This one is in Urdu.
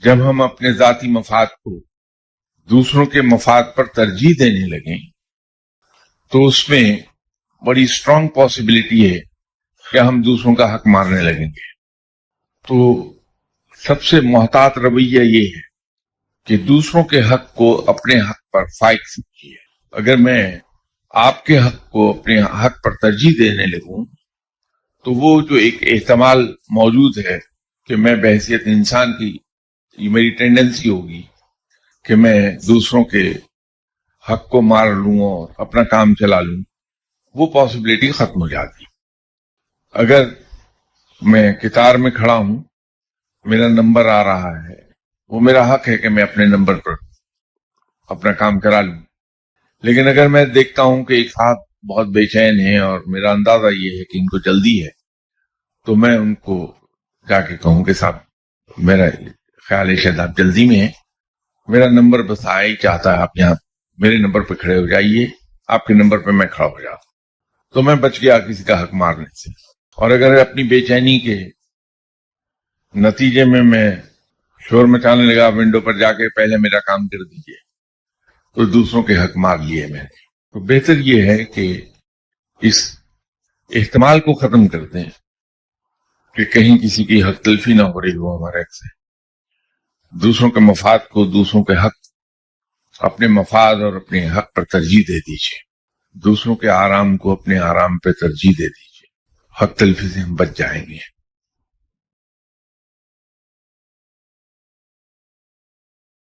جب ہم اپنے ذاتی مفاد کو دوسروں کے مفاد پر ترجیح دینے لگیں تو اس میں بڑی اسٹرانگ پاسبلٹی ہے کہ ہم دوسروں کا حق مارنے لگیں گے. تو سب سے محتاط رویہ یہ ہے کہ دوسروں کے حق کو اپنے حق پر فائق سمجھیے. اگر میں آپ کے حق کو اپنے حق پر ترجیح دینے لگوں تو وہ جو ایک احتمال موجود ہے کہ میں بحیثیت انسان کی یہ میری ٹینڈنسی ہوگی کہ میں دوسروں کے حق کو مار لوں اور اپنا کام چلا لوں، وہ پاسبلٹی ختم ہو جاتی. اگر میں قطار میں کھڑا ہوں، میرا نمبر آ رہا ہے، وہ میرا حق ہے کہ میں اپنے نمبر پر اپنا کام کرا لوں. لیکن اگر میں دیکھتا ہوں کہ ایک صاحب بہت بے چین ہیں اور میرا اندازہ یہ ہے کہ ان کو جلدی ہے، تو میں ان کو جا کے کہوں کہ صاحب میرا خیال ہے شاید آپ جلدی میں ہیں، میرا نمبر بس آیا ہی چاہتا ہے، آپ یہاں میرے نمبر پہ کھڑے ہو جائیے، آپ کے نمبر پہ میں کھڑا ہو جاتا ہوں. تو میں بچ گیا کسی کا حق مارنے سے. اور اگر اپنی بے چینی کے نتیجے میں شور مچانے لگا ونڈو پر جا کے پہلے میرا کام کر دیجیے، تو دوسروں کے حق مار لیے میں نے. تو بہتر یہ ہے کہ اس احتمال کو ختم کرتے ہیں کہ کہیں کسی کی حق تلفی نہ ہو رہی ہو ہمارے حق سے. دوسروں کے مفاد کو، دوسروں کے حق، اپنے مفاد اور اپنے حق پر ترجیح دے دیجیے. دوسروں کے آرام کو اپنے آرام پہ ترجیح دے دیجیے. حق تلفی سے ہم بچ جائیں گے.